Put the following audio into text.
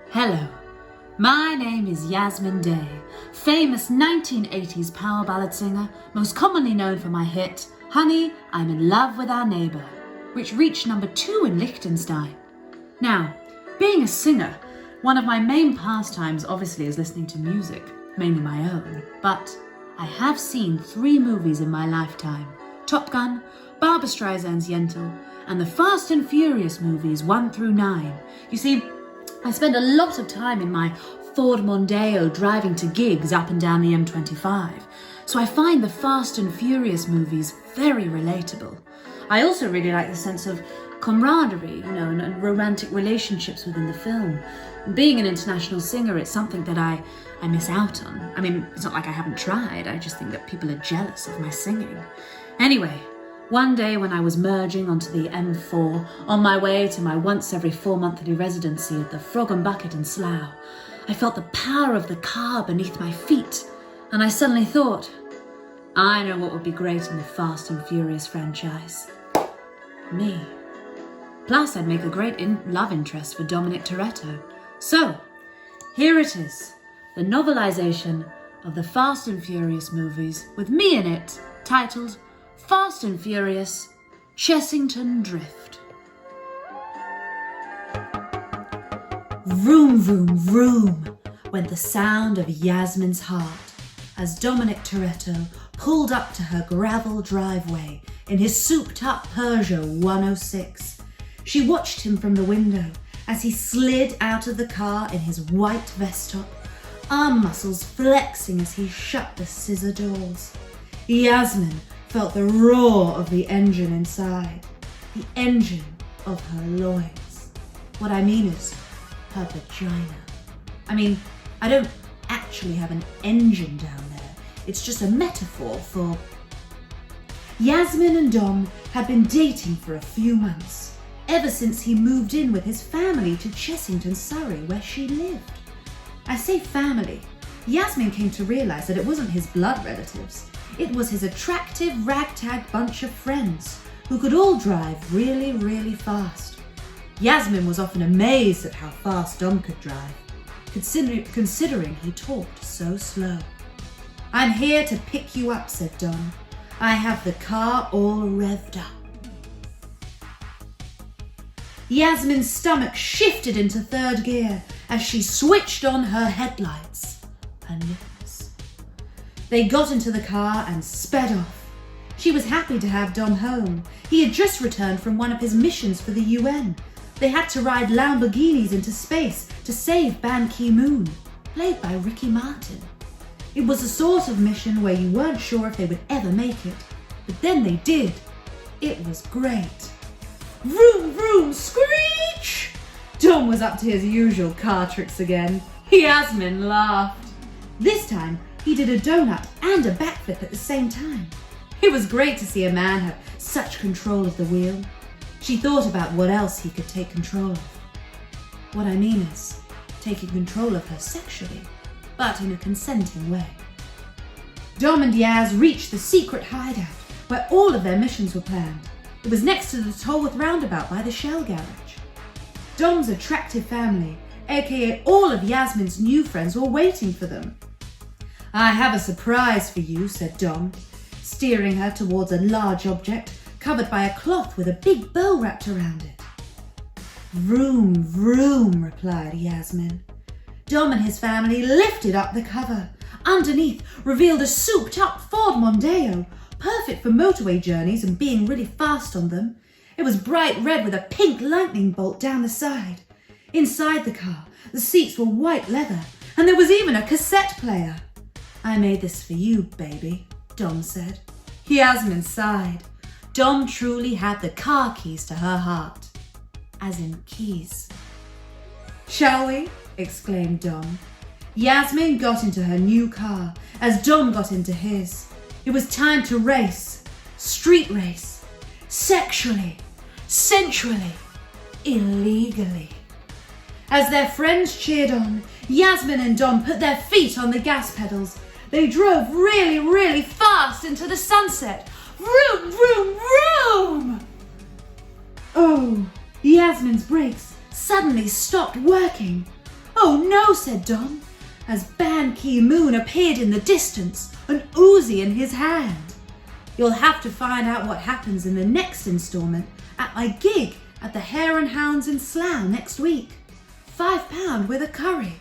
Hello, my name is Yasmin Day, famous 1980s power ballad singer, most commonly known for my hit, Honey, I'm in Love with Our Neighbour, which reached number 2 in Liechtenstein. Now, being a singer, one of my main pastimes obviously is listening to music, mainly my own, but I have seen 3 movies in my lifetime: Top Gun, Barbra Streisand's Yentl, and the Fast and Furious movies 1 through 9. You see, I spend a lot of time in my Ford Mondeo driving to gigs up and down the M25, so I find the Fast and Furious movies very relatable. I also really like the sense of camaraderie, and romantic relationships within the film. Being an international singer, it's something that I miss out on. I mean, it's not like I haven't tried, I just think that people are jealous of my singing. Anyway, one day when I was merging onto the M4 on my way to my once every 4-monthly residency at the Frog and Bucket in Slough, I felt the power of the car beneath my feet, and I suddenly thought, I know what would be great in the Fast and Furious franchise. Me. Plus, I'd make a great love interest for Dominic Toretto. So, here it is, the novelisation of the Fast and Furious movies with me in it, titled Fast and Furious, Chessington Drift. Vroom, vroom, vroom went the sound of Yasmin's heart as Dominic Toretto pulled up to her gravel driveway in his souped-up Peugeot 106. She watched him from the window as he slid out of the car in his white vest top, arm muscles flexing as he shut the scissor doors. Yasmin felt the roar of the engine inside, the engine of her loins. What I mean is, her vagina. I mean, I don't actually have an engine down there. It's just a metaphor for... Yasmin and Dom had been dating for a few months, ever since he moved in with his family to Chessington, Surrey, where she lived. I say family. Yasmin came to realise that it wasn't his blood relatives. It was his attractive ragtag bunch of friends who could all drive really, really fast. Yasmin was often amazed at how fast Dom could drive, considering he talked so slow. I'm here to pick you up, said Dom. I have the car all revved up. Yasmin's stomach shifted into third gear as she switched on her headlights. Her nipples. They got into the car and sped off. She was happy to have Dom home. He had just returned from one of his missions for the UN. They had to ride Lamborghinis into space to save Ban Ki-moon, played by Ricky Martin. It was the sort of mission where you weren't sure if they would ever make it, but then they did. It was great. Vroom, vroom, screech! Dom was up to his usual car tricks again. Yasmin laughed. This time, he did a donut and a backflip at the same time. It was great to see a man have such control of the wheel. She thought about what else he could take control of. What I mean is, taking control of her sexually, but in a consenting way. Dom and Yaz reached the secret hideout where all of their missions were planned. It was next to the Tolworth roundabout by the Shell garage. Dom's attractive family, aka all of Yasmin's new friends, were waiting for them. I have a surprise for you, said Dom, steering her towards a large object covered by a cloth with a big bow wrapped around it. Vroom, vroom, replied Yasmin. Dom and his family lifted up the cover. Underneath revealed a souped-up Ford Mondeo, perfect for motorway journeys and being really fast on them. It was bright red with a pink lightning bolt down the side. Inside the car, the seats were white leather, and there was even a cassette player. I made this for you, baby, Dom said. Yasmin sighed. Dom truly had the car keys to her heart. As in keys. Shall we? Exclaimed Dom. Yasmin got into her new car as Dom got into his. It was time to race. Street race. Sexually. Sensually. Illegally. As their friends cheered on, Yasmin and Dom put their feet on the gas pedals. They drove really, really fast into the sunset. Vroom, vroom, vroom! Oh, Yasmin's brakes suddenly stopped working. Oh no, said Dom, as Ban Ki-moon appeared in the distance, an Uzi in his hand. You'll have to find out what happens in the next instalment at my gig at the Hare and Hounds in Slough next week. £5 with a curry.